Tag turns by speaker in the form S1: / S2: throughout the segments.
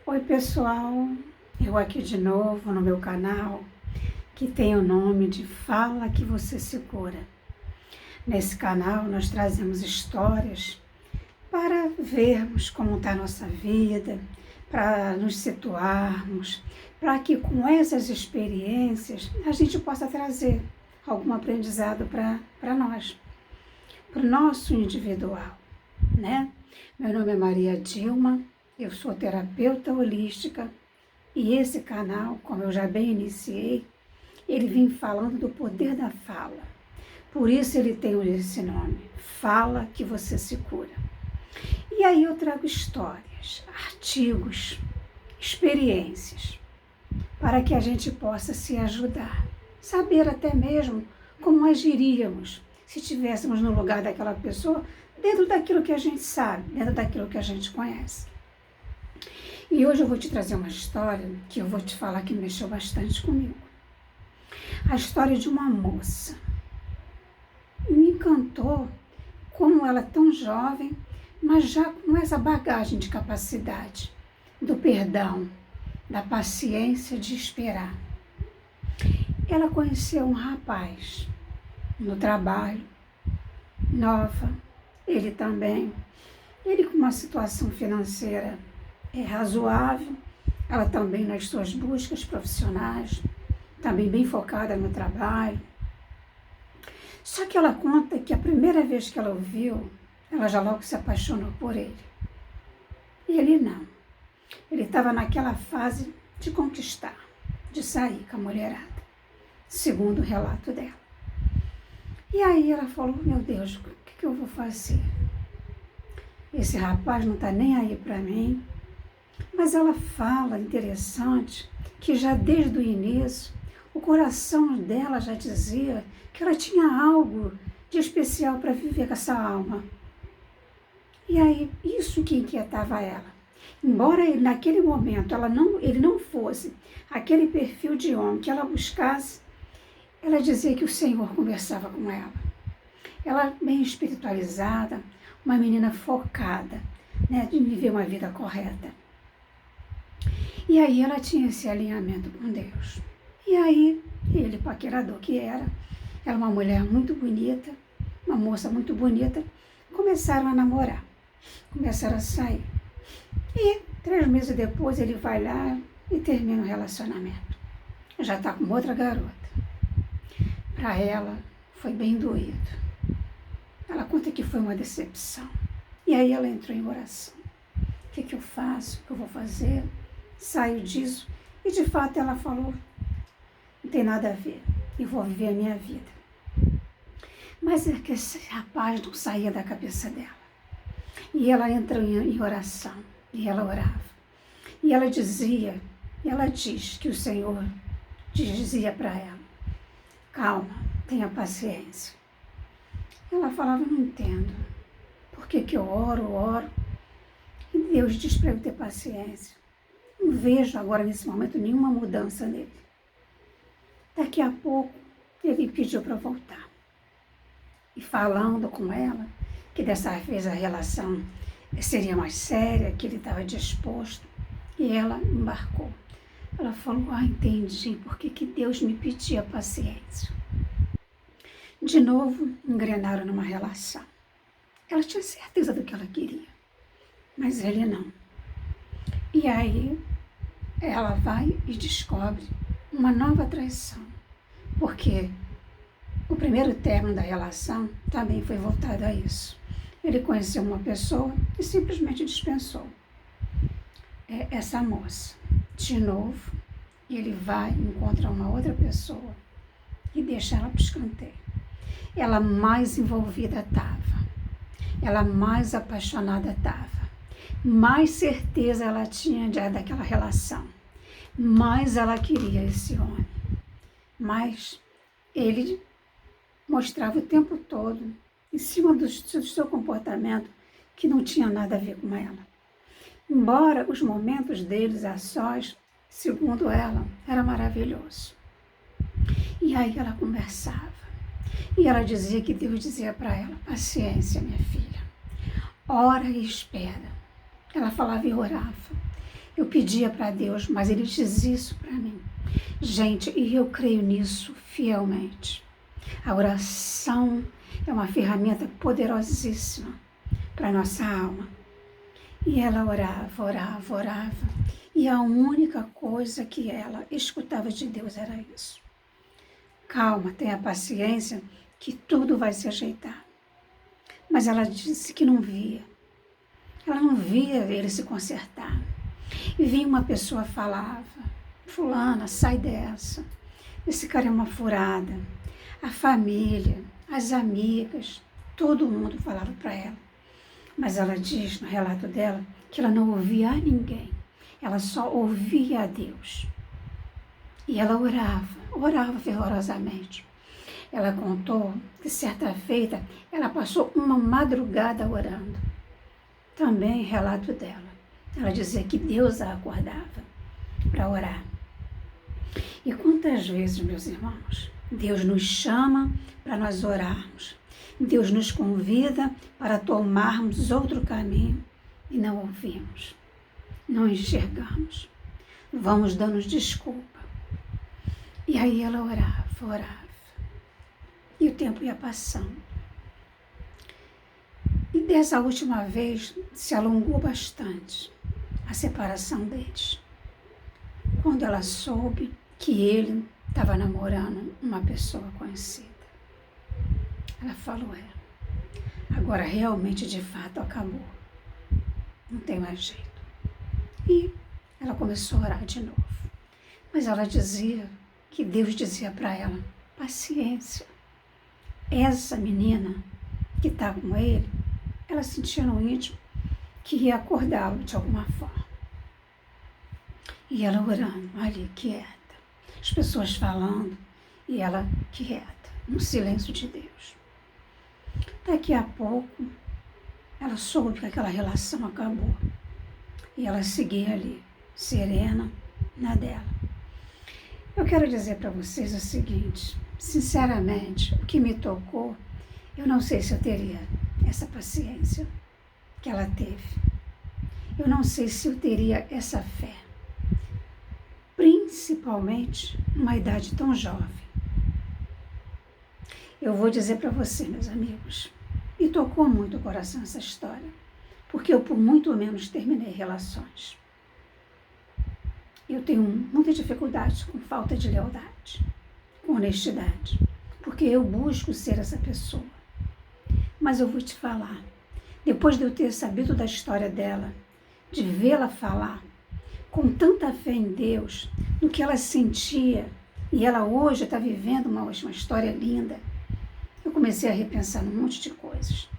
S1: Oi pessoal, eu aqui de novo no meu canal que tem o nome de Fala que você se cura. Nesse canal nós trazemos histórias para vermos como está a nossa vida, para nos situarmos, para que com essas experiências a gente possa trazer algum aprendizado para nós, para o nosso individual, né? Meu nome é Maria Dilma. Eu sou terapeuta holística e esse canal, como eu já bem iniciei, ele vem falando do poder da fala. Por isso ele tem esse nome, Fala que você se cura. E aí eu trago histórias, artigos, experiências, para que a gente possa se ajudar, saber até mesmo como agiríamos se estivéssemos no lugar daquela pessoa, dentro daquilo que a gente sabe, dentro daquilo que a gente conhece. E hoje eu vou te trazer uma história que eu vou te falar que mexeu bastante comigo. A história de uma moça. Me encantou como ela tão jovem, mas já com essa bagagem de capacidade, do perdão, da paciência de esperar. Ela conheceu um rapaz no trabalho, nova, ele também. Ele com uma situação financeira razoável, ela também nas suas buscas profissionais, também bem focada no trabalho. Só que ela conta que a primeira vez que ela o viu, ela já logo se apaixonou por ele. E ele não. Ele estava naquela fase de conquistar, de sair com a mulherada, segundo o relato dela. E aí ela falou, meu Deus, o que eu vou fazer? Esse rapaz não está nem aí para mim. Mas ela fala, interessante, que já desde o início, o coração dela já dizia que ela tinha algo de especial para viver com essa alma. E aí, isso que inquietava ela. Embora naquele momento ele não fosse aquele perfil de homem que ela buscasse, ela dizia que o Senhor conversava com ela. Ela bem espiritualizada, uma menina focada, né, de viver uma vida correta. E aí ela tinha esse alinhamento com Deus. E aí, ele, paquerador que era uma mulher muito bonita, uma moça muito bonita, começaram a namorar, começaram a sair. E 3 meses depois ele vai lá e termina o relacionamento. Já está com outra garota. Para ela, foi bem doído. Ela conta que foi uma decepção. E aí ela entrou em oração. O que eu faço? O que eu vou fazer? Saiu disso e de fato ela falou, não tem nada a ver, eu vou viver a minha vida. Mas é que esse rapaz não saía da cabeça dela. E ela entrou em oração, e ela orava. E ela dizia, e ela diz que o Senhor dizia para ela, calma, tenha paciência. Ela falava, não entendo, por que eu oro, e Deus diz para eu ter paciência. Não vejo agora, nesse momento, nenhuma mudança nele. Daqui a pouco, ele pediu para voltar. E falando com ela, que dessa vez a relação seria mais séria, que ele estava disposto, e ela embarcou. Ela falou, entendi, por que Deus me pedia paciência. De novo, engrenaram numa relação. Ela tinha certeza do que ela queria, mas ele não. E aí, ela vai e descobre uma nova traição, porque o primeiro término da relação também foi voltado a isso. Ele conheceu uma pessoa e simplesmente dispensou essa moça. De novo, ele vai e encontra uma outra pessoa e deixa ela para o escanteio. Ela mais envolvida estava, ela mais apaixonada estava. Mais certeza ela tinha daquela relação, mais ela queria esse homem. Mas ele mostrava o tempo todo, em cima do seu comportamento, que não tinha nada a ver com ela. Embora os momentos deles a sós, segundo ela, era maravilhoso. E aí ela conversava, e ela dizia que Deus dizia para ela, paciência, minha filha, ora e espera. Ela falava e orava. Eu pedia para Deus, mas Ele diz isso para mim. Gente, e eu creio nisso fielmente. A oração é uma ferramenta poderosíssima para a nossa alma. E ela orava, orava, orava. E a única coisa que ela escutava de Deus era isso. Calma, tenha paciência, que tudo vai se ajeitar. Mas ela disse que não via. Ela não via ele se consertar. E vinha uma pessoa falava, fulana, sai dessa. Esse cara é uma furada. A família, as amigas, todo mundo falava para ela. Mas ela diz no relato dela que ela não ouvia a ninguém. Ela só ouvia a Deus. E ela orava fervorosamente. Ela contou que certa feita ela passou uma madrugada orando. Também relato dela. Ela dizia que Deus a acordava para orar. E quantas vezes, meus irmãos, Deus nos chama para nós orarmos. Deus nos convida para tomarmos outro caminho e não ouvimos, não enxergamos. Vamos dando desculpa. E aí ela orava. E o tempo ia passando. E dessa última vez se alongou bastante a separação deles. Quando ela soube que ele estava namorando uma pessoa conhecida. Ela falou, agora realmente de fato acabou. Não tem mais jeito. E ela começou a orar de novo. Mas ela dizia que Deus dizia para ela, paciência. Essa menina que está com ele, ela sentia no íntimo que ia acordá-lo de alguma forma. E ela orando ali, quieta. As pessoas falando e ela quieta, no silêncio de Deus. Daqui a pouco, ela soube que aquela relação acabou. E ela seguia ali, serena, na dela. Eu quero dizer para vocês o seguinte, sinceramente, o que me tocou, eu não sei se eu teria essa paciência que ela teve. Eu não sei se eu teria essa fé. Principalmente numa idade tão jovem. Eu vou dizer para você, meus amigos, me tocou muito o coração essa história, porque eu por muito menos terminei relações. Eu tenho muita dificuldade com falta de lealdade, com honestidade, porque eu busco ser essa pessoa. Mas eu vou te falar, depois de eu ter sabido da história dela, de vê-la falar com tanta fé em Deus, no que ela sentia, e ela hoje está vivendo uma história linda, eu comecei a repensar num monte de coisas.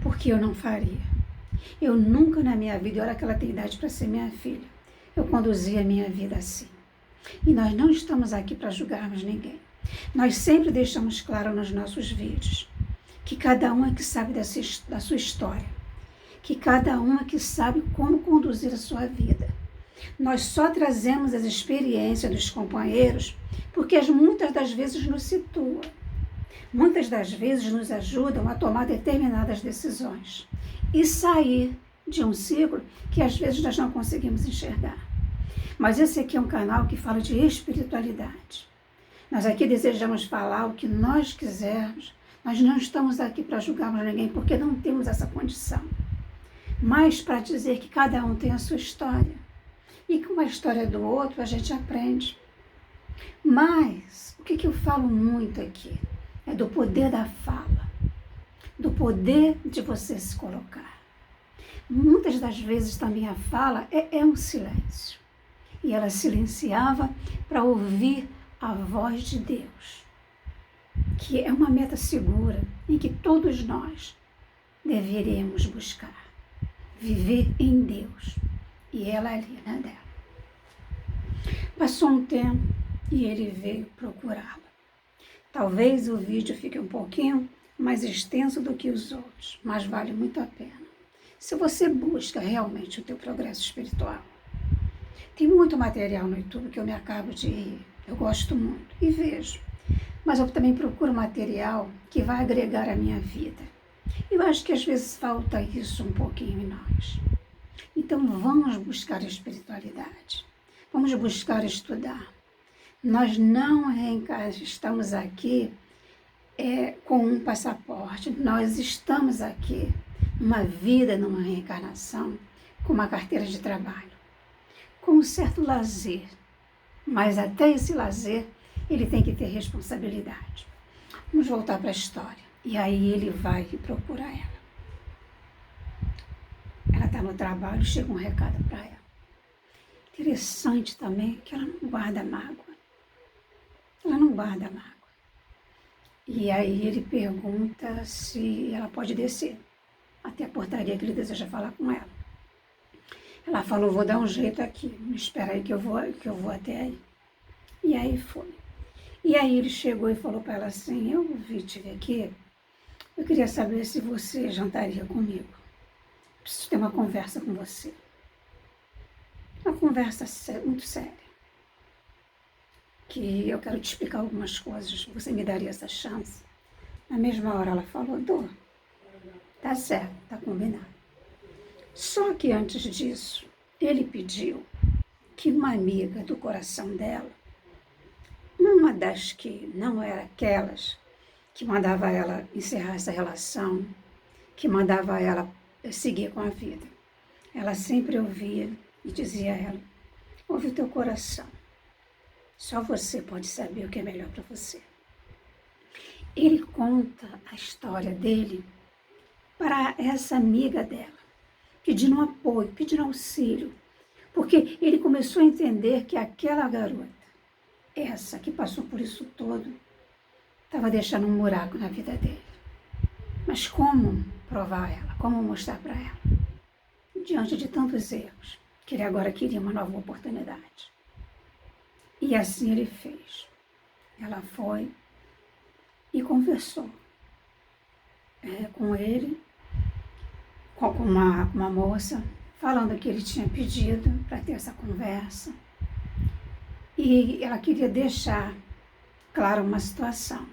S1: Porque eu não faria. Eu nunca na minha vida, olha que ela tem idade para ser minha filha, eu conduzia a minha vida assim. E nós não estamos aqui para julgarmos ninguém. Nós sempre deixamos claro nos nossos vídeos que cada um é que sabe da sua história, que cada um é que sabe como conduzir a sua vida. Nós só trazemos as experiências dos companheiros porque muitas das vezes nos situam, muitas das vezes nos ajudam a tomar determinadas decisões e sair de um ciclo que às vezes nós não conseguimos enxergar. Mas esse aqui é um canal que fala de espiritualidade. Nós aqui desejamos falar o que nós quisermos. Nós não estamos aqui para julgarmos ninguém, porque não temos essa condição. Mas para dizer que cada um tem a sua história. E com a história do outro a gente aprende. Mas o que eu falo muito aqui é do poder da fala. Do poder de você se colocar. Muitas das vezes também a fala é um silêncio. E ela silenciava para ouvir a voz de Deus, que é uma meta segura em que todos nós deveremos buscar, viver em Deus, e ela ali na dela. Passou um tempo e ele veio procurá-la. Talvez o vídeo fique um pouquinho mais extenso do que os outros, mas vale muito a pena. Se você busca realmente o teu progresso espiritual, tem muito material no YouTube que eu me acabo de ir. Eu gosto muito e vejo. Mas eu também procuro material que vai agregar à minha vida. Eu acho que às vezes falta isso um pouquinho em nós. Então vamos buscar a espiritualidade, vamos buscar estudar. Nós não estamos aqui com um passaporte, nós estamos aqui numa vida, numa reencarnação, com uma carteira de trabalho, com um certo lazer, mas até esse lazer ele tem que ter responsabilidade. Vamos voltar para a história. E aí ele vai procurar ela. Ela está no trabalho, chega um recado para ela. Interessante também que ela não guarda mágoa. Ela não guarda mágoa. E aí ele pergunta se ela pode descer até a portaria que ele deseja falar com ela. Ela falou, vou dar um jeito aqui, me espera aí que eu vou até aí. E aí foi. E aí ele chegou e falou para ela assim, eu vi te ver aqui, eu queria saber se você jantaria comigo. Preciso ter uma conversa com você. Uma conversa muito séria. Que eu quero te explicar algumas coisas, você me daria essa chance. Na mesma hora ela falou, dou. Tá certo, tá combinado. Só que antes disso, ele pediu que uma amiga do coração dela, uma das que não era aquelas que mandava ela encerrar essa relação, que mandava ela seguir com a vida. Ela sempre ouvia e dizia a ela, ouve o teu coração. Só você pode saber o que é melhor para você. Ele conta a história dele para essa amiga dela, pedindo apoio, pedindo auxílio, porque ele começou a entender que aquela garota, essa que passou por isso todo, estava deixando um buraco na vida dele. Mas como provar ela? Como mostrar para ela? Diante de tantos erros, que ele agora queria uma nova oportunidade. E assim ele fez. Ela foi e conversou com ele, com uma moça, falando que ele tinha pedido para ter essa conversa. E ela queria deixar claro uma situação.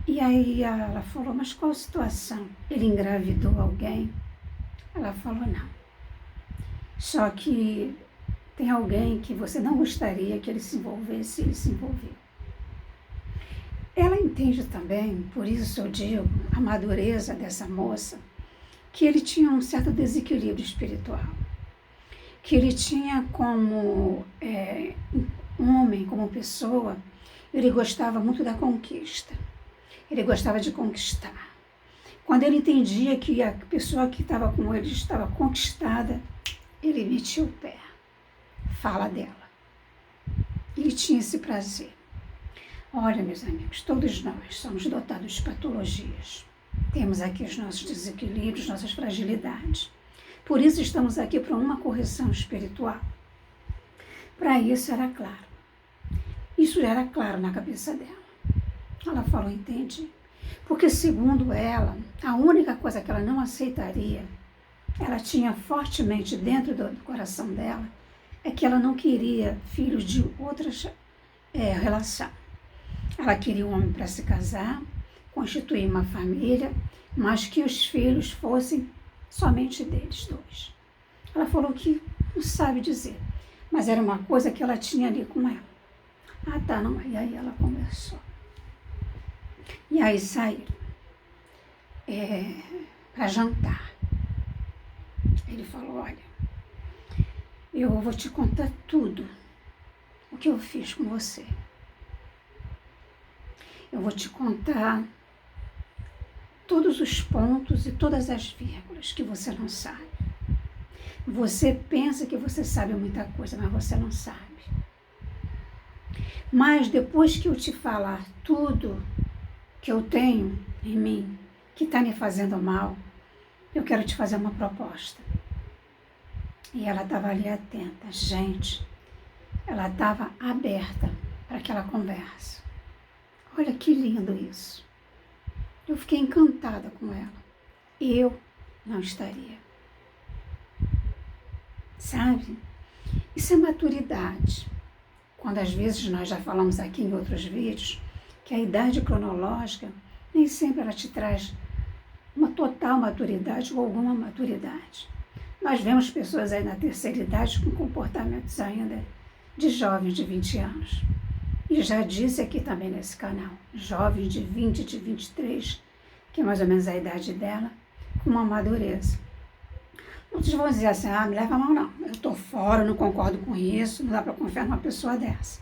S1: E aí ela falou, mas qual situação? Ele engravidou alguém? Ela falou, não. Só que tem alguém que você não gostaria que ele se envolvesse, ele se envolveu. Ela entende também, por isso eu digo, a madureza dessa moça, que ele tinha um certo desequilíbrio espiritual. Que ele tinha como homem, como pessoa, ele gostava muito da conquista. Ele gostava de conquistar. Quando ele entendia que a pessoa que estava com ele estava conquistada, ele metia o pé. Fala dela. Ele tinha esse prazer. Olha, meus amigos, todos nós somos dotados de patologias. Temos aqui os nossos desequilíbrios, nossas fragilidades. Por isso estamos aqui para uma correção espiritual. Para isso era claro. Isso era claro na cabeça dela. Ela falou, entendi. Porque segundo ela, a única coisa que ela não aceitaria, ela tinha fortemente dentro do coração dela, é que ela não queria filhos de outra relação. Ela queria um homem para se casar, constituir uma família, mas que os filhos fossem somente deles dois. Ela falou que não sabe dizer, mas era uma coisa que ela tinha ali com ela. Ah, tá, não. E aí ela conversou. E aí saíram para jantar. Ele falou, olha, eu vou te contar tudo o que eu fiz com você. Eu vou te contar todos os pontos e todas as vírgulas que você não sabe. Você pensa que você sabe muita coisa, mas você não sabe. Mas depois que eu te falar tudo que eu tenho em mim, que está me fazendo mal, eu quero te fazer uma proposta. E ela estava ali atenta. Gente, ela estava aberta para aquela conversa. Olha que lindo isso. Eu fiquei encantada com ela. Eu não estaria. Sabe? Isso é maturidade. Quando às vezes nós já falamos aqui em outros vídeos, que a idade cronológica nem sempre ela te traz uma total maturidade ou alguma maturidade. Nós vemos pessoas aí na terceira idade com comportamentos ainda de jovens de 20 anos. E já disse aqui também nesse canal, jovens de 20, de 23, que é mais ou menos a idade dela, com uma madureza. Muitos vão dizer assim, me leva a mão não, eu estou fora, não concordo com isso, não dá para confiar numa pessoa dessa.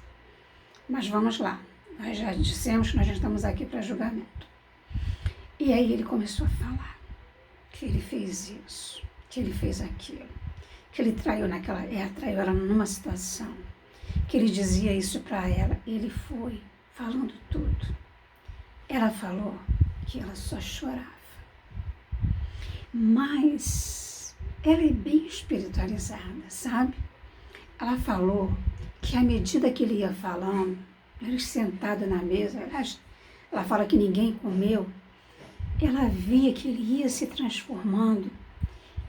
S1: Mas vamos lá, nós já dissemos que nós já estamos aqui para julgamento. E aí ele começou a falar que ele fez isso, que ele fez aquilo, que ele traiu traiu ela numa situação, que ele dizia isso para ela, ele foi falando tudo. Ela falou que ela só chorava. Mas ela é bem espiritualizada, sabe? Ela falou que à medida que ele ia falando, eles sentados na mesa, ela fala que ninguém comeu, ela via que ele ia se transformando.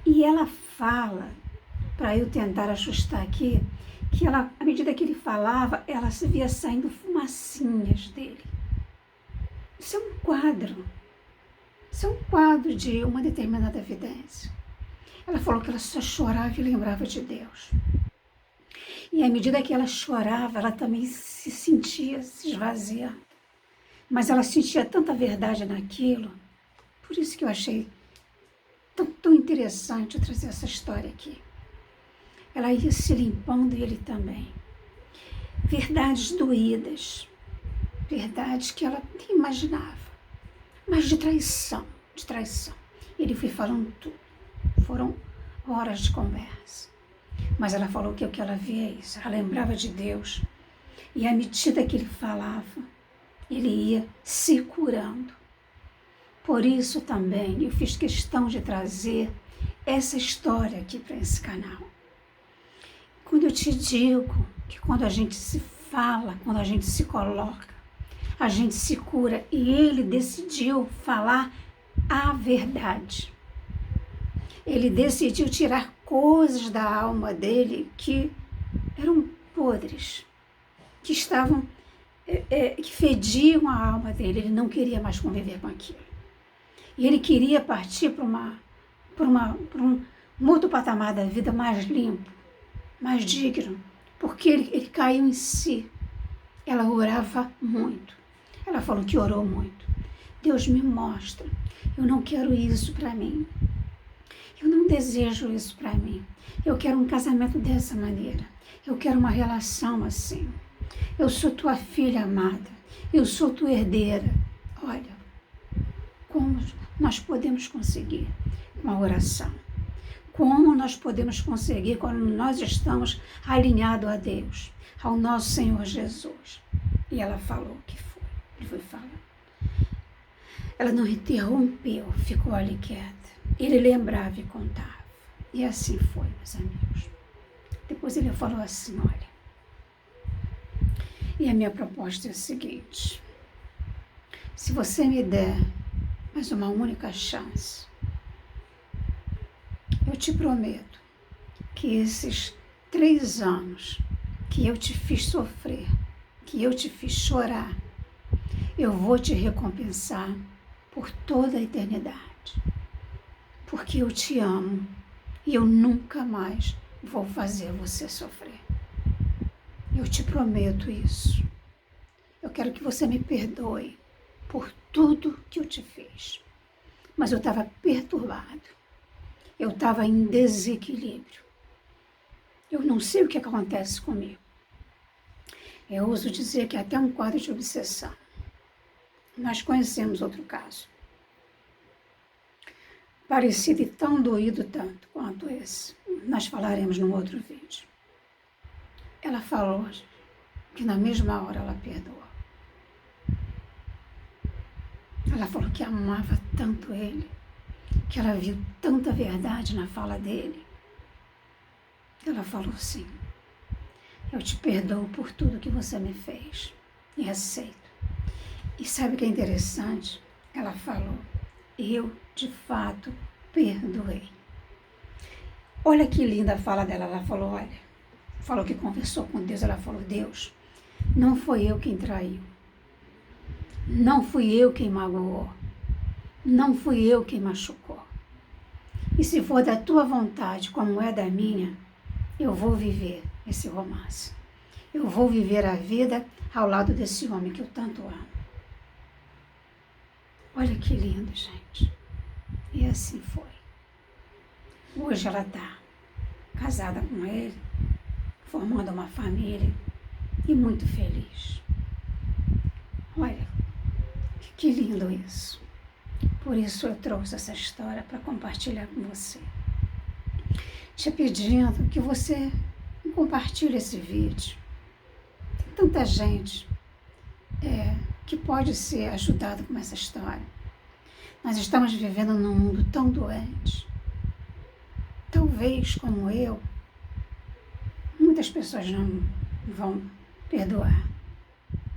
S1: E ela fala, para eu tentar ajustar aqui, que ela, à medida que ele falava, ela se via saindo fumacinhas dele. Isso é um quadro. Isso é um quadro de uma determinada evidência. Ela falou que ela só chorava e lembrava de Deus. E à medida que ela chorava, ela também se sentia se esvaziando. Mas ela sentia tanta verdade naquilo. Por isso que eu achei tão interessante eu trazer essa história aqui. Ela ia se limpando e ele também. Verdades doídas. Verdades que ela nem imaginava. Mas de traição, de traição. Ele foi falando tudo. Foram horas de conversa. Mas ela falou que o que ela via é isso. Ela lembrava de Deus. E à medida que ele falava, ele ia se curando. Por isso também eu fiz questão de trazer essa história aqui para esse canal. Quando eu te digo que quando a gente se fala, quando a gente se coloca, a gente se cura, e ele decidiu falar a verdade. Ele decidiu tirar coisas da alma dele que eram podres, que estavam, que fediam a alma dele. Ele não queria mais conviver com aquilo. E ele queria partir para um outro patamar da vida mais limpo, mais digno, porque ele caiu em si. Ela orava muito. Ela falou que orou muito. Deus me mostra. Eu não quero isso para mim. Eu não desejo isso para mim. Eu quero um casamento dessa maneira. Eu quero uma relação assim. Eu sou tua filha amada. Eu sou tua herdeira. Olha, como nós podemos conseguir uma oração? Como nós podemos conseguir quando nós estamos alinhados a Deus, ao nosso Senhor Jesus? E ela falou que foi. Ele foi falando. Ela não interrompeu, ficou ali quieta. Ele lembrava e contava. E assim foi, meus amigos. Depois ele falou assim, olha, e a minha proposta é a seguinte: se você me der mais uma única chance, eu te prometo que esses 3 anos que eu te fiz sofrer, que eu te fiz chorar, eu vou te recompensar por toda a eternidade. Porque eu te amo e eu nunca mais vou fazer você sofrer. Eu te prometo isso. Eu quero que você me perdoe por tudo que eu te fiz. Mas eu estava perturbado. Eu estava em desequilíbrio. Eu não sei o que acontece comigo. Eu ouso dizer que é até um quadro de obsessão. Nós conhecemos outro caso. Parecido e tão doído tanto quanto esse. Nós falaremos num outro vídeo. Ela falou que na mesma hora ela perdoou. Ela falou que amava tanto ele, que ela viu tanta verdade na fala dele. Ela falou assim, eu te perdoo por tudo que você me fez e aceito. E sabe o que é interessante? Ela falou, eu de fato perdoei. Olha que linda a fala dela. Ela falou, olha, falou que conversou com Deus. Ela falou, Deus, não foi eu quem traiu. Não fui eu quem magoou. Não fui eu quem machucou. E se for da tua vontade, como é da minha, eu vou viver esse romance. Eu vou viver a vida ao lado desse homem que eu tanto amo. Olha que lindo, gente. E assim foi. Hoje ela está casada com ele, formando uma família e muito feliz. Olha, que lindo isso. Por isso eu trouxe essa história para compartilhar com você. Te pedindo que você compartilhe esse vídeo. Tem tanta gente que pode ser ajudado com essa história. Nós estamos vivendo num mundo tão doente. Talvez, como eu, muitas pessoas não vão perdoar,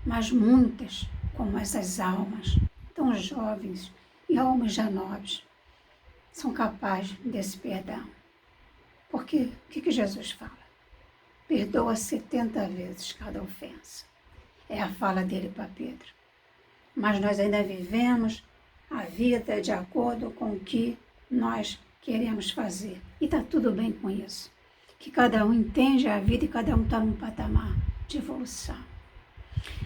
S1: mas muitas, como essas almas tão jovens e almas já nobres, são capazes desse perdão. Porque o que Jesus fala? Perdoa 70 vezes cada ofensa. É a fala dele para Pedro. Mas nós ainda vivemos a vida de acordo com o que nós queremos fazer. E está tudo bem com isso. Que cada um entende a vida e cada um está num patamar de evolução.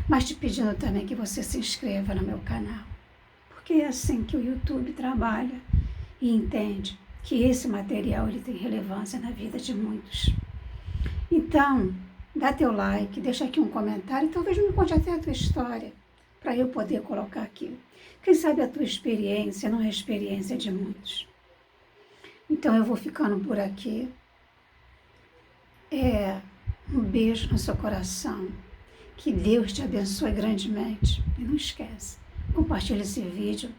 S1: Mas te pedindo também que você se inscreva no meu canal. Porque é assim que o YouTube trabalha e entende que esse material ele tem relevância na vida de muitos. Então, dá teu like, deixa aqui um comentário, talvez me conte até a tua história, para eu poder colocar aqui. Quem sabe a tua experiência não é a experiência de muitos. Então eu vou ficando por aqui. Um beijo no seu coração. Que Deus te abençoe grandemente. E não esquece, compartilha esse vídeo.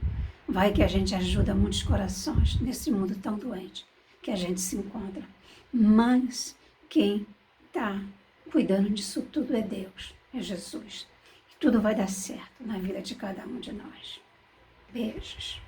S1: Vai que a gente ajuda muitos corações nesse mundo tão doente que a gente se encontra. Mas quem está cuidando disso tudo é Deus, é Jesus. E tudo vai dar certo na vida de cada um de nós. Beijos.